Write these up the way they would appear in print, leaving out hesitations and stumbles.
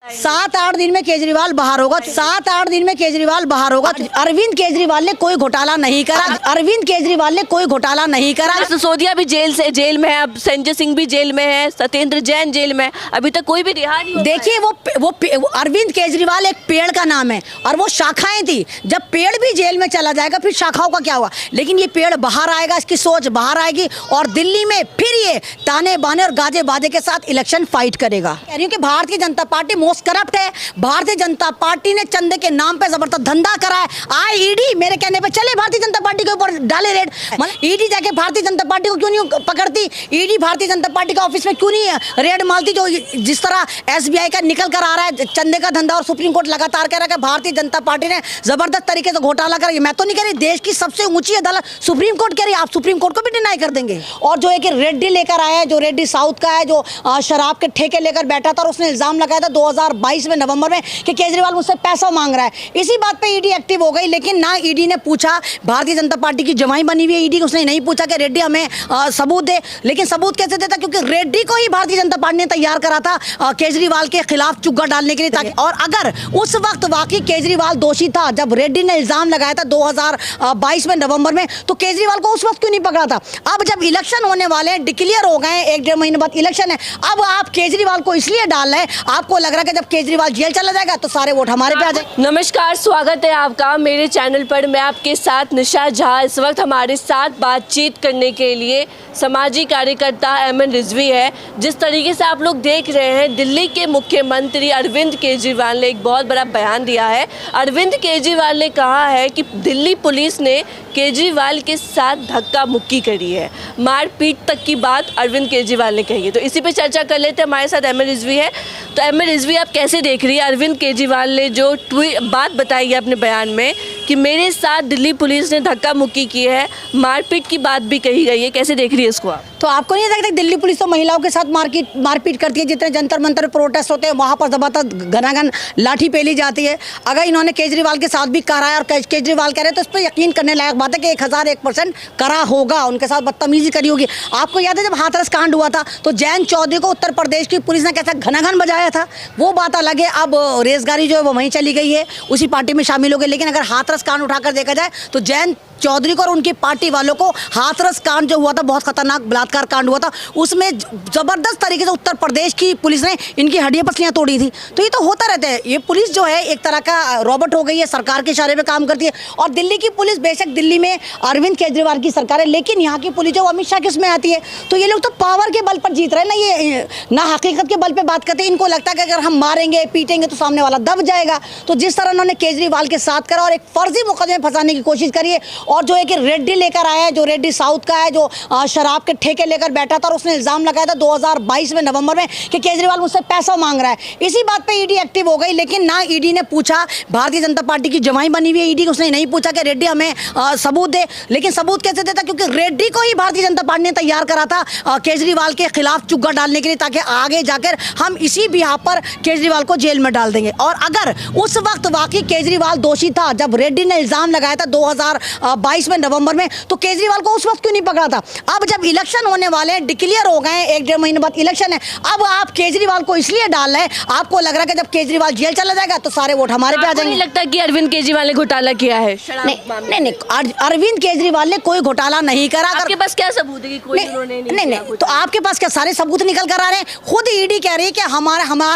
7-8 दिन में केजरीवाल बाहर होगा। 7-8 दिन में केजरीवाल बाहर होगा। अरविंद केजरीवाल ने कोई घोटाला नहीं करा। अरविंद केजरीवाल ने कोई घोटाला नहीं करा। सिसोदिया भी जेल में है, अब संजय सिंह भी जेल में है, सत्येंद्र जैन जेल में है, अभी तक कोई भी रिहा नहीं हुआ। देखिए वो अरविंद केजरीवाल एक पेड़ का नाम है और वो शाखाएं थी। जब पेड़ भी जेल में चला जाएगा फिर शाखाओं का क्या हुआ। लेकिन ये पेड़ बाहर आएगा, इसकी सोच बाहर आएगी और दिल्ली में फिर ये ताने बाने और गाजे बाजे के साथ इलेक्शन फाइट करेगा। कह रही हूँ कि Bharatiya Janata party most corrupt है। भारतीय जनता पार्टी ने चंदे के नाम पे जबरदस्त धंधा करा है। आए ईडी मेरे कहने पे चले भारतीय जनता पार्टी के ऊपर डाले रेड। ईडी जाके भारतीय जनता पार्टी को क्यों नहीं पकड़ती? ईडी भारतीय जनता पार्टी का ऑफिस में क्यों नहीं रेड मारती? जो जिस तरह एसबीआई का निकल कर आ रहा है चंदे का धंधा और सुप्रीम कोर्ट लगातार कह रहा है कि भारतीय जनता पार्टी ने जबरदस्त तरीके से घोटाला करा। मैं तो नहीं कह रही, देश की सबसे ऊंची अदालत सुप्रीम कोर्ट कह रही है। आप सुप्रीम कोर्ट को भी डिनाई कर देंगे। और जो एक रेड्डी लेकर आया है, जो रेड्डी साउथ का है, जो शराब के ठेके लेकर बैठा था और उसने इल्जाम लगाया था 2022 में नवंबर में कि केजरीवाल मुझसे पैसा मांग रहा है। इसी बात पे ईडी एक्टिव हो गई। लेकिन ना ईडी ने पूछा, भारतीय जनता पार्टी की जमाई बनी हुई है ईडी, उसने नहीं पूछा कि रेड्डी हमें सबूत दे। लेकिन सबूत कैसे देता? क्योंकि रेड्डी को ही भारतीय जनता पार्टी ने तैयार करा था केजरीवाल के खिलाफ चुग्गा डालने के लिए। ताकि और अगर उस वक्त वाकई केजरीवाल दोषी था, जब रेड्डी ने इल्जाम लगाया था 2022 में नवंबर में, तो केजरीवाल को उस वक्त क्यों नहीं पकड़ा था? अब जब इलेक्शन होने वाले हैं, डिक्लेयर हो गए, 1-1.5 महीने बाद इलेक्शन है, अब आप केजरीवाल को इसलिए डाल रहे हैं, आपको लग रहा है कि जब केजरीवाल जेल चला जाएगा तो सारे वोट हमारे पे आ जाएंगे। नमस्कार, स्वागत है आपका मेरे चैनल पर। मैं आपके साथ निशा झा। इस वक्त हमारे साथ बातचीत करने के लिए सामाजिक कार्यकर्ता एमएन रिजवी है। जिस तरीके से आप लोग देख रहे हैं, दिल्ली के मुख्यमंत्री अरविंद केजरीवाल ने एक बहुत बड़ा बयान दिया है। अरविंद केजरीवाल ने कहा है कि दिल्ली पुलिस ने केजरीवाल के साथ धक्का मुक्की करी है, मारपीट तक की बात अरविंद केजरीवाल ने कही है। तो इसी पे चर्चा कर लेते हैं। हमारे साथ एमएन रिजवी है। तो एमएन रिजवी, आप कैसे देख रही है अरविंद केजरीवाल ने जो बात बताई है अपने बयान में कि मेरे साथ दिल्ली पुलिस ने धक्का मुक्की की है, मारपीट की बात भी कही गई है, कैसे देख रही है इसको आप? तो आपको नहीं लगता दिल्ली पुलिस तो महिलाओं के साथ मारपीट करती है? जितने जंतर मंतर प्रोटेस्ट होते हैं वहाँ पर जबरदस्त घनाघन लाठी पेली जाती है। अगर इन्होंने केजरीवाल के साथ भी करा है और केजरीवाल कह रहे हैं तो इस पर यकीन करने लायक बात है कि 1001% करा होगा, उनके साथ बदतमीजी करी होगी। आपको याद है जब हाथरस कांड हुआ था तो जैन चौधरी को उत्तर प्रदेश की पुलिस ने कैसा घनाघन बजाया था, वो बात अलग है। अब रेसगाड़ी जो है वो वहीं चली गई है, उसी पार्टी में शामिल हो गई। लेकिन अगर हाथरस कांड उठाकर देखा जाए तो जैन चौधरी को और उनकी पार्टी वालों को हाथरस कांड जो हुआ था, बहुत खतरनाक बलात्कार कांड हुआ था, उसमें जबरदस्त तरीके से उत्तर प्रदेश की पुलिस ने इनकी हड्डियां पसलियां तोड़ी थी। तो ये तो होता रहता है। ये पुलिस जो है एक तरह का रॉबोट हो गई है, सरकार के इशारे पे काम करती है। और दिल्ली की पुलिस, बेशक दिल्ली में अरविंद केजरीवाल की सरकार है, लेकिन यहाँ की पुलिस जो अमित शाह की उसमें आती है। तो ये लोग तो पावर के बल पर जीत रहे हैं ना, ये ना हकीकत के बल पर बात करते हैं। इनको लगता है कि अगर हम मारेंगे पीटेंगे तो सामने वाला दब जाएगा। तो जिस तरह उन्होंने केजरीवाल के साथ करा और एक फर्जी मुकदमे फंसाने की कोशिश करी है, और जो एक रेड्डी लेकर आया है, जो रेड्डी साउथ का है, जो शराब के ठेके लेकर बैठा था और उसने इल्जाम लगाया था 2022 में नवंबर में कि केजरीवाल मुझसे पैसा मांग रहा है। इसी बात पे ईडी एक्टिव हो गई। लेकिन ना ईडी ने पूछा, भारतीय जनता पार्टी की जमाई बनी हुई है ईडी, उसने नहीं पूछा कि रेड्डी हमें सबूत दे। लेकिन सबूत कैसे देता? क्योंकि रेड्डी को ही भारतीय जनता पार्टी ने तैयार करा था केजरीवाल के खिलाफ चुग्गा डालने के लिए, ताकि आगे जाकर हम इसी बिहार पर केजरीवाल को जेल में डाल देंगे। और अगर उस वक्त वाकई केजरीवाल दोषी था, जब रेड्डी ने इल्जाम लगाया था 2022 में नवंबर में, तो केजरीवाल को उस वक्त क्यों नहीं पकड़ा था? अब जब इलेक्शन होने वाले हैं, डिक्लेयर हो गए, 1-1.5 महीने बाद इलेक्शन है, अब आप केजरीवाल को इसलिए डाल रहे हैं, आपको लग रहा है कि जब केजरीवाल जेल चला जाएगा तो सारे वोट हमारे पे आ जाएंगे। नहीं लगता कि अरविंद केजरीवाल ने घोटाला किया है? नहीं, अरविंद केजरीवाल ने कोई घोटाला नहीं करा। आपके पास क्या सबूत है कि कोई उन्होंने नहीं, तो आपके पास क्या सारे सबूत निकल कर आ रहे हैं? खुद ईडी कह रही है कि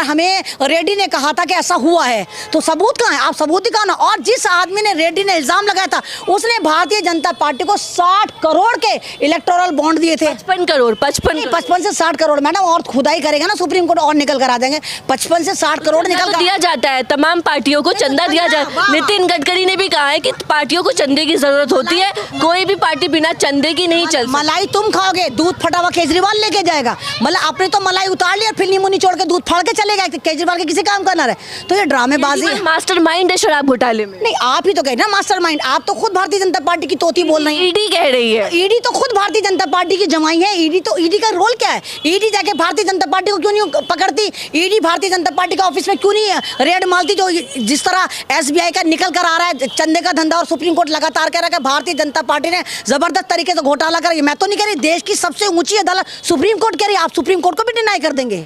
हमें रेड्डी ने कहा था कि ऐसा हुआ है। तो सबूत कहाँ है? आप सबूत दिखाओ ना। और जिस आदमी ने रेड्डी ने इल्जाम लगाया था, उसने भारतीय जनता पार्टी को 60 करोड़ के इलेक्टोरल बॉन्ड दिए थे। 55 से 60 करोड़ मैडम, और खुदाई करेगा ना सुप्रीम कोर्ट और निकल कर आ जाएंगे। 55 से 60 करोड़ निकल कर दिया जाता है, तमाम पार्टियों को चंदा दिया जाता है। नितिन गडकरी ने भी कहा है कि पार्टियों को चंदे की जरूरत होती है, कोई भी पार्टी बिना चंदे की नहीं चल। मलाई तुम खाओगे, दूध फटा हुआ केजरीवाल लेके जाएगा। मतलब आपने तो मलाई उतार लिया, फिर नींबू निचोड़ के दूध फाड़ के चलेगा। केजरीवाल के किसी काम करना रहे। तो ये ड्रामेबाजी, मास्टरमाइंड है शराब घोटाले में। नहीं, आप ही तो कह ना मास्टरमाइंड। आप तो खुद भारतीय जनता पार्टी की तोती बोल रही है। ईडी कह रही है, ईडी तो खुद भारतीय जनता पार्टी की जमाई है। ईडी का रोल क्या है? ईडी जाके भारतीय जनता पार्टी को क्यों नहीं पकड़ती? ईडी भारतीय जनता पार्टी का ऑफिस में क्यों नहीं रेड मारती? जो जिस तरह एसबीआई का निकल कर आ रहा है चंदे का धंधा और सुप्रीम कोर्ट लगातार कह रहा है कि भारतीय जनता पार्टी ने जबरदस्त तरीके से घोटाला करा। मैं तो नहीं कह रही, देश की सबसे ऊंची अदालत सुप्रीम कोर्ट कह रही है। आप सुप्रीम कोर्ट को भी डिनाई कर देंगे?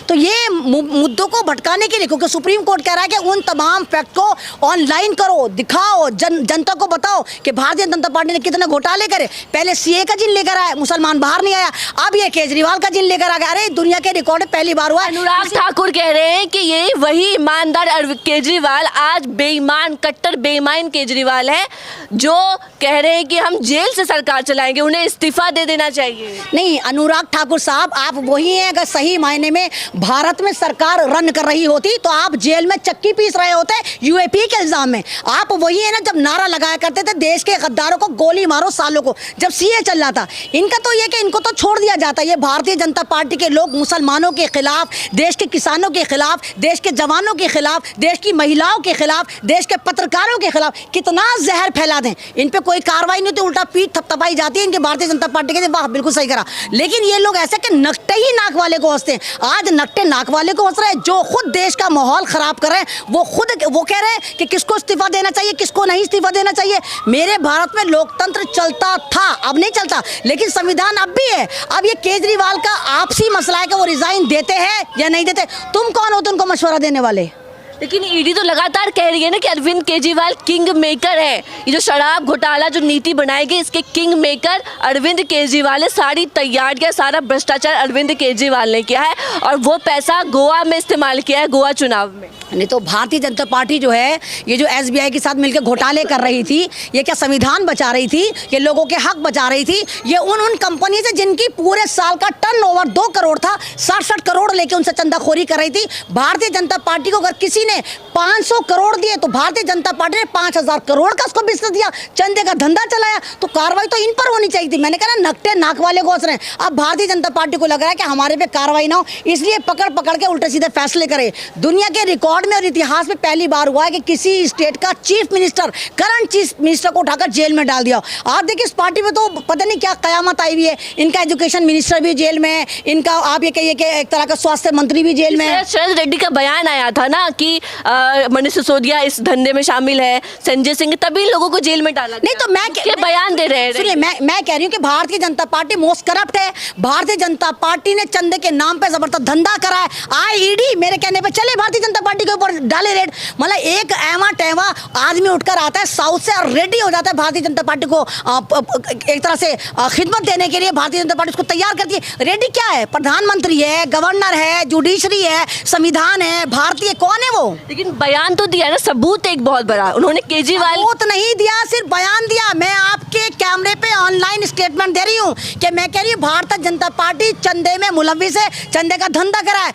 तो ये मुद्दों को भटकाने के लिए, क्योंकि सुप्रीम कोर्ट कह रहा है कि उन तमाम फैक्ट को ऑनलाइन करो, दिखाओ, जनता को बताओ कि भारतीय जनता पार्टी ने कितने घोटाले करे। पहले सीए का जिन लेकर आया, मुसलमान बाहर नहीं आया, अब ये केजरीवाल का जिन लेकर आ गया। अरे दुनिया के रिकॉर्ड पहली बार हुआ। अनुराग ठाकुर कह रहे हैं कि ये वही ईमानदार केजरीवाल आज बेईमान, कट्टर बेईमान केजरीवाल है, जो कह रहे हैं कि हम जेल से सरकार चलाएंगे, उन्हें इस्तीफा दे देना चाहिए। नहीं अनुराग ठाकुर साहब, आप वही हैं। अगर सही मायने में भारत में सरकार रन कर रही होती तो आप जेल में चक्की पीस रहे होते यूएपी के इल्जाम में। आप वही है ना, जब नारा लगाया करते थे देश के गद्दारों को गोली मारो सालों को, जब सीए चल रहा था। इनका तो ये कि इनको तो छोड़ दिया जाता। ये भारतीय जनता पार्टी के लोग मुसलमानों के खिलाफ, देश के किसानों के खिलाफ, देश के जवानों के खिलाफ, देश की महिलाओं के खिलाफ, देश के पत्रकारों के खिलाफ कितना जहर फैला दें। इन पे कोई कार्रवाई नहीं होती, उल्टा पीठ थपथपाई जाती है इनके भारतीय जनता पार्टी के। वाह बिल्कुल सही करा। लेकिन ये लोग ऐसे कि नकटे ही नाक वाले को हंसते हैं। आज नकटे नाक वाले को हंस रहे हैं, जो खुद देश का माहौल खराब कर रहे हैं। वो कह रहे हैं कि किसको इस्तीफा देना चाहिए, किसको नहीं इस्तीफा देना चाहिए। मेरे भारत में लोकतंत्र चलता था, अब नहीं चलता, लेकिन संविधान अब भी है। अब ये केजरीवाल का आपसी मसला है कि वो रिजाइन देते हैं या नहीं देते। तुम कौन हो उनको मशवरा देने वाले? लेकिन ईडी तो लगातार कह रही है ना कि अरविंद केजरीवाल किंग मेकर है। ये जो शराब घोटाला जो नीति बनाई गई, इसके किंग मेकर अरविंद केजरीवाल है। सारी तैयारियां, सारा भ्रष्टाचार अरविंद केजरीवाल ने किया है और वो पैसा गोवा में इस्तेमाल किया है, गोवा चुनाव में। नहीं तो भारतीय जनता पार्टी जो है, ये जो एसबीआई के साथ मिलकर घोटाले कर रही थी, ये क्या संविधान बचा रही थी, ये लोगों के हक बचा रही थी। ये उन कंपनी से जिनकी पूरे साल का टर्नओवर 2 करोड़ था, 67 करोड़ लेके उनसे चंदाखोरी कर रही थी। भारतीय जनता पार्टी को अगर किसी ने 500 करोड़ दिए तो भारतीय जनता पार्टी ने 5000 करोड़ का उसको बिजनेस दिया, चंदे का धंधा चलाया। तो कार्रवाई तो इन पर होनी चाहिए थी। मैंने कहा ना, नकटे नाक वाले को हंस रहे हैं। अब भारतीय जनता पार्टी को लग रहा है कि हमारे पे कार्रवाई ना हो, इसलिए पकड़ पकड़ के उल्टे सीधे फैसले करे। दुनिया के रिकॉर्ड में और इतिहास में पहली बार हुआ है कि किसी स्टेट का chief minister, current chief minister को उठाकर जेल में डाल दिया। आप देखिए इस पार्टी में तो पता नहीं क्या कयामत आई हुई है। इनका एजुकेशन मिनिस्टर भी जेल में है, इनका आप ये कहिए कि एक तरह का स्वास्थ्य मंत्री भी जेल में है। शरद रेड्डी का बयान आया था ना कि मनीष सिसोदिया इस धंधे में शामिल है, संजय सिंह, तभी लोगों को जेल में डाला। नहीं तो मैं बयान दे रहे हैं। सुनिए, मैं कह रही हूँ कि Bharatiya Janata party most corrupt है। भारतीय जनता पार्टी ने चंदे के नाम पे जबरदस्त धंधा करा है। ईडी मेरे कहने पे चले भारतीय जनता पार्टी के ऊपर डाले रेड। मतलब एक ऐवा टैवा आदमी उठकर आता है साउथ से और रेडी हो जाता है भारतीय जनता पार्टी को एक तरह से खिदमत देने के लिए। भारतीय जनता पार्टी उसको तैयार करती है। रेडी क्या है? प्रधानमंत्री है, गवर्नर है, जुडिशरी है, संविधान है, भारतीय कौन है वो? लेकिन बयान तो दिया ना, सबूत एक बहुत बड़ा। उन्होंने केजरीवाल सबूत नहीं दिया, सिर्फ बयान दिया। मैं आपके कैमरे पे ऑनलाइन स्टेटमेंट दे रही हूँ कि मैं कह रही हूँ भारतीय जनता पार्टी चंदे में मुलव्विस है, चंदे का धंधा करा है।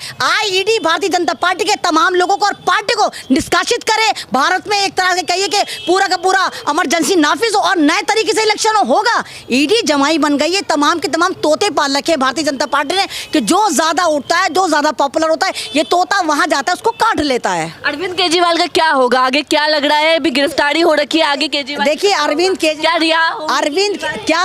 ईडी भारतीय जनता पार्टी के तमाम लोगों को और पार्टी को निष्कासित करे। भारत में एक तरह से कहिए कि पूरा का पूरा इमरजेंसी नाफिज हो और नए तरीके से इलेक्शन होगा। ईडी जमाई बन गई है, तमाम के तमाम तोते पाल रखे भारतीय जनता पार्टी ने कि जो ज्यादा उठता है, जो ज्यादा पॉपुलर होता है, ये तोता वहां जाता है, उसको काट लेता है। अरविंद केजरीवाल का क्या होगा आगे? क्या लग रहा है? अभी गिरफ्तारी हो रखी है, आगे केजरीवाल देखिए अरविंद क्या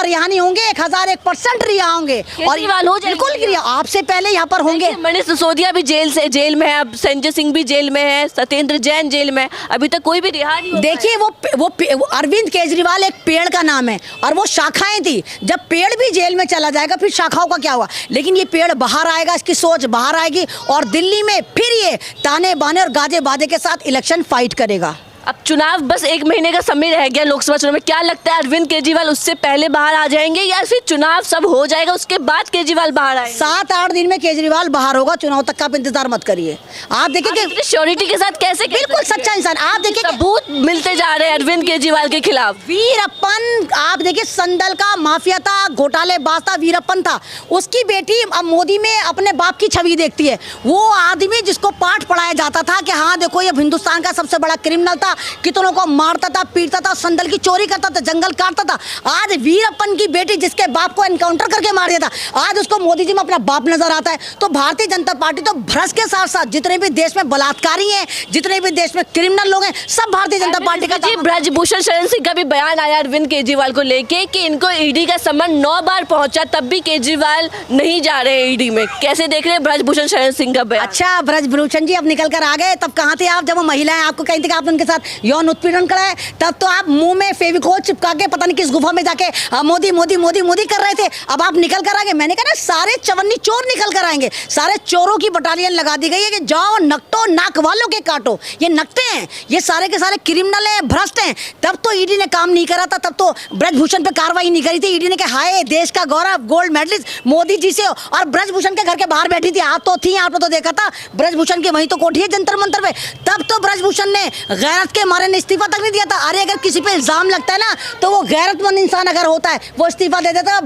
रिहा नहीं होंगे? 1000% रिहा होंगे और बिल्कुल रिहा आपसे पहले यहाँ पर होंगे। मनीष सिसोदिया भी जेल में है, अब संजय सिंह भी जेल में है, सत्येंद्र जैन जेल में, अभी तक कोई भी रिहा नहीं हुआ। देखिए वो अरविंद केजरीवाल एक पेड़ का नाम है और वो शाखाएं थी। जब पेड़ भी जेल में चला जाएगा फिर शाखाओं का क्या हुआ? लेकिन ये पेड़ बाहर आएगा, इसकी सोच बाहर आएगी और दिल्ली में फिर ये ताने बाने और गाजे बाजे के साथ इलेक्शन फाइट करेगा। अब चुनाव बस 1 महीने का समय रह गया लोकसभा चुनाव में। क्या लगता है अरविंद केजरीवाल उससे पहले बाहर आ जाएंगे या फिर चुनाव सब हो जाएगा उसके बाद केजरीवाल बाहर आएंगे? 7-8 दिन में केजरीवाल बाहर होगा। चुनाव तक का आप इंतजार मत करिए। आप देखिए कि श्योरिटी के साथ कैसे, बिल्कुल सच्चा इंसान। आप देखिए सबूत मिलते जा रहे हैं अरविंद केजरीवाल के खिलाफ। वीरप्पन, आप देखिए संदल का माफिया था, घोटालेबाज था, वीरप्पन था। उसकी बेटी अब मोदी में अपने बाप की छवि देखती है। वो आदमी जिसको पाठ पढ़ाया जाता था कि हाँ देखो ये हिंदुस्तान का सबसे बड़ा क्रिमिनल था, कितनों को मारता था, पीटता था, संदल की चोरी करता था, जंगल काटता था। आज वीरप्पन की बेटी जिसके बाप को एनकाउंटर करके मार दिया था, आज उसको मोदी जी में अपना बाप नजर आता है। तो भारतीय जनता पार्टी तो भ्रष्ट के साथ साथ जितने भी देश में बलात्कारी हैं, जितने भी देश में क्रिमिनल लोग हैं, सब भारतीय जनता पार्टी का। ब्रजभूषण शरण सिंह का भी बयान आया अरविंद केजरीवाल को लेके कि इनको ईडी का समन 9 बार पहुंचा, तब भी केजरीवाल नहीं जा रहे ईडी में। कैसे देख रहे हैं ब्रजभूषण शरण सिंह का बयान? अच्छा ब्रजभूषण जी अब निकल कर आ गए, तब कहाँ थे आप जब वो महिलाएं आपको कहीं थे कि आप उनके साथ यौन उत्पीड़न करा है, तब तो आप मुंह में फेविकोल चिपका के पता नहीं किस गुफा में जाके मोदी मोदी मोदी मोदी कर रहे थे। अब आप निकल कर आएंगे, मैंने कहा ना सारे चवन्नी चोर निकल कर आएंगे, सारे चोरों की बटालियन लगा दी गई है कि जाओ नकटो, नाक वालों के काटो। ये नकटे हैं, ये सारे के सारे क्रिमिनल हैं, भ्रष्ट हैं। तब तो ईडी ने काम नहीं करा था, तब तो ब्रजभूषण पे कार्रवाई नहीं करी थी। ईडी ने कहा हाय देश का गौरव गोल्ड मेडलिस्ट मोदी जी से, और ब्रजभूषण के घर के बाहर बैठी थी, आप तो थी, आपने तो देखा था ब्रजभूषण की वहीं तो कोठी है जंतर मंतर पे। तब तो ब्रजभूषण ने गैरत के मारे ने इस्तीफा तक नहीं दिया था। अरे अगर किसी पे इल्जाम लगता है ना तो वो गैरतमंद इंसान अगर होता है वो इस्तीफा दे देता।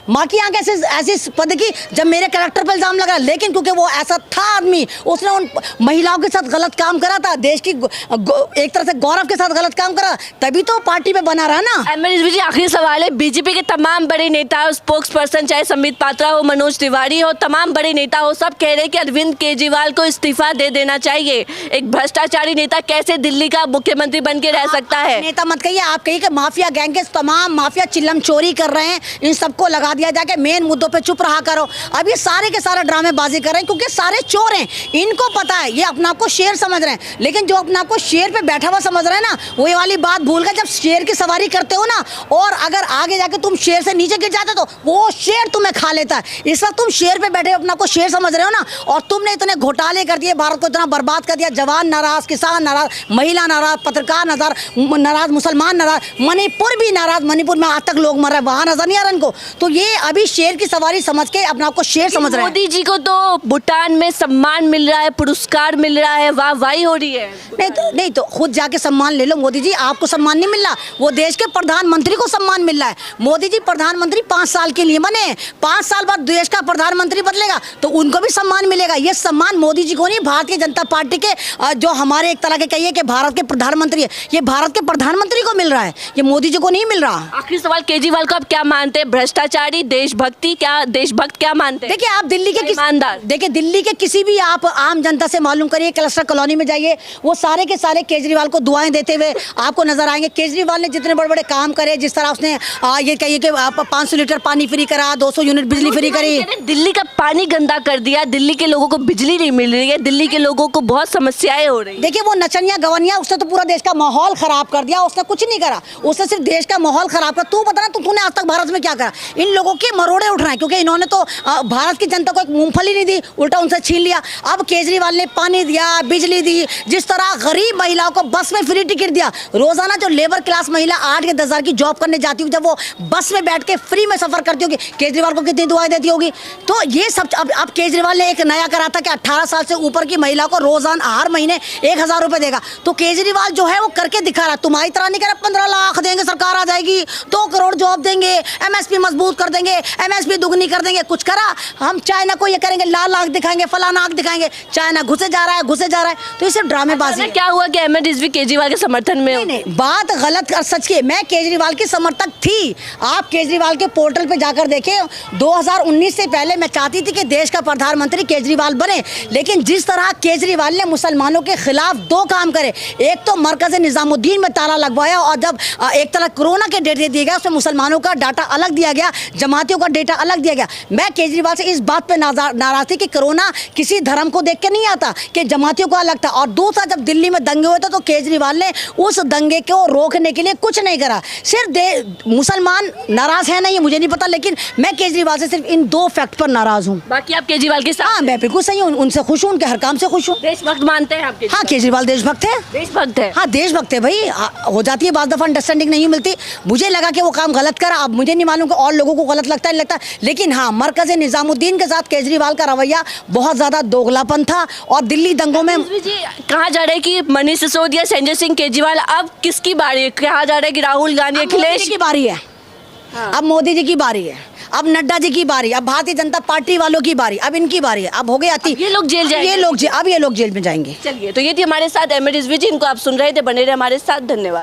माँ की आंख ऐसी पद की जब मेरे कैरेक्टर पर इल्जाम लगा, लेकिन क्योंकि वो ऐसा था आदमी, उसने उन महिलाओं के साथ गलत काम करा था, देश की एक तरह से गौरव के साथ गलत काम करा, तभी तो पार्टी पे बना रहा ना। एमएन रिजवी जी, आखिरी सवाल है, बीजेपी के तमाम बड़े नेता, स्पोक्स पर्सन चाहे संबित पात्रा हो, मनोज तिवारी हो, तमाम बड़े नेता हो, सब कह रहे हैं कि अरविंद केजरीवाल को इस्तीफा दे देना चाहिए। एक भ्रष्टाचारी नेता कैसे दिल्ली का मुख्यमंत्री बन के रह सकता है? नेता मत कहिए, आप कहिए कि माफिया गैंग के तमाम माफिया चिल्लम चोरी कर रहे हैं, इन सबको लगा दिया जाके मेन मुद्दों पे चुप रहा करो। अब ये सारे के सारे ड्रामेबाजी कर रहे हैं क्योंकि सारे चोर हैं, इनको पता है, ये अपना को शेर समझ रहे हैं। लेकिन जो अपना को शेर पे बैठा हुआ समझ रहे हैं ना, वो ये वाली बात भूल गए, जब शेर की सवारी करते हो ना और अगर आगे जाके तुम शेर से नीचे गिर जाते तो वो शेर तुम्हें खा लेता है। इस वक्त तुम शेर पे बैठे अपना को शेर समझ रहे हो ना, और तुमने इतने घोटाले कर दिए, भारत को इतना बर्बाद कर दिया। जवान नाराज, किसान नाराज, महिला नाराज, पत्रकार नाराज, मुसलमान नाराज, मणिपुर भी नाराज, मणिपुर में आज तक लोग मर रहे हैं, वहां नजर नहीं आ रहा इनको। तो ये अभी शेर की सवारी समझ के अपना को शेर समझ रहे हैं। मोदी जी को तो भूटान में सम्मान मिल रहा है, पुरस्कार मिल रहा है, वाहवाही हो रही है। नहीं तो खुद जाके सम्मान ले लो। मोदी जी आपको सम्मान नहीं मिल रहा, वो देश के प्रधानमंत्री को सम्मान मिल रहा है। मोदी जी प्रधानमंत्री 5 साल के लिए बने, 5 साल बाद देश का प्रधानमंत्री बदलेगा तो उनको भी सम्मान मिलेगा। ये सम्मान मोदी जी को नहीं, भारतीय जनता पार्टी के जो हमारे एक तरह के कहिए कि भारत के प्रधानमंत्री है, ये भारत के प्रधानमंत्री को मिल रहा है, ये मोदी जी को नहीं मिल रहा। आखिरी सवाल, केजरीवाल को आप क्या मानते हैं? भ्रष्टाचारी, देशभक्ति, क्या देशभक्त क्या मानते हैं? देखिए आप दिल्ली के ईमानदार, देखिए दिल्ली के किसी भी आप आम जनता से मालूम करिए, क्लस्टर कॉलोनी में जाइए, वो सारे के सारे केजरीवाल को दुआएं देते हुए आपको नजर आएंगे। केजरीवाल ने जितने बड़े बड़े काम करे, जिस तरह उसने ये कहिए कि 500 लीटर पानी फ्री करा, 200 यूनिट बिजली फ्री करी। दिल्ली का पानी गंदा कर दिया, दिल्ली के लोगों को बिजली नहीं मिल रही है, दिल्ली के लोगों को बहुत समस्याएं हो रही है। देखिए वो नचनिया गवनिया, उसने तो पूरा देश का माहौल खराब कर दिया, उसने कुछ नहीं करा, उसने सिर्फ देश का माहौल खराब कर। तू बता तूने आज तक भारत में क्या करा? इन लोगों के मरोड़े उठ रहे हैं क्योंकि इन्होंने तो भारत की जनता को एक मूंगफली नहीं दी, उल्टा उनसे छीन लिया। अब केजरीवाल ने पानी दिया, बिजली दी, जिस तरह गरीब महिलाओं को बस में फ्री टिकट दिया। रोजाना जो लेबर क्लास महिला 8 या 10 हज़ार की जॉब करने जाती होगी, जब वो बस में बैठ के फ्री में सफर करती होगी, केजरीवाल को कितनी दुआएं देती होगी। तो ये सब अब केजरीवाल ने एक नया करा था कि 18 साल से ऊपर की महिला को रोजाना हर महीने 1,000 रुपए देगा। तो केजरीवाल जो है वो करके दिखा रहा, तुम्हारी तरह नहीं करा 15 लाख देंगे, सरकार आ जाएगी, 2 करोड़ जॉब देंगे, एमएसपी मजबूत कर देंगे, एमएसपी दुगनी कर देंगे। कुछ करा? हम चाइना को ये करेंगे, लाल आंख दिखाएंगे, फलाना आंख दिखाएंगे, चाइना घुसे जा रहा है, घुसे जा रहा है। तो ये सिर्फ ड्रामेबाजी है। क्या हुआ कि एमएन रिजवी केजरीवाल के समर्थन में? नहीं, बात गलत और सच की। मैं केजरीवाल की समर्थक थी। आप केजरीवाल के पोर्टल पे जाकर देखें, 2019 से पहले मैं चाहती थी कि देश का प्रधानमंत्री केजरीवाल बने, लेकिन जिस तरह केजरीवाल ने मुसलमानों के खिलाफ 2 काम करे, एक तो मरकज निजामुद्दीन में ताला लगवाया, और जब एक तरह कोरोना के डेटा दिए गया उसमें मुसलमानों का डाटा अलग दिया गया, जमातियों का डेटा अलग दिया गया। मैं केजरीवाल से इस बात पे नाराज थी कि कोरोना किसी धर्म को देख के नहीं आता, कि जमातियों का अलग था। और दूसरा, जब दिल्ली में दंगे हुए थे तो केजरीवाल ने उस दंगे को रोकने के लिए कुछ नहीं करा। सिर्फ मुसलमान नाराज है नहीं, मुझे नहीं पता, लेकिन मैं केजरीवाल से सिर्फ इन 2 फैक्ट पर नाराज हूँ। बाकी आप केजरीवाल के साथ? हाँ, मैं बिल्कुल सही हूँ, उनसे खुश हूँ, उनके हर काम से खुश हूँ। देशभक्त मानते हैं आप? हाँ, केजरीवाल देशभक्त है। देशभक्त है? हाँ, देशभक्त है भाई। हो जाती है बात दफा अंडरस्टैंडिंग नहीं मिलती, मुझे लगा कि वो काम गलत करा, अब मुझे नहीं मालूम कि और लोगों को गलत लगता है नहीं लगता, लेकिन हाँ, मरकज निजामुद्दीन के साथ केजरीवाल का रवैया बहुत ज्यादा दोगलापन था। और दिल्ली दंगों में कहा जा रहा है कि मनीष सिसोदिया, संजय सिंह केजरीवाल, अब किसकी बारी है? कहा जा रहा है कि राहुल गांधी, अखिलेश की बारी है। अब मोदी जी की बारी है, अब नड्डा जी की बारी, अब भारतीय जनता पार्टी वालों की बारी, अब इनकी बारी है। अब हो गई अति, ये लोग जेल जाएंगे, ये लोग जेल में जाएंगे। चलिए, तो ये थी हमारे साथ एमएन रिजवी जी, इनको आप सुन रहे थे, बने रहे हमारे साथ, धन्यवाद।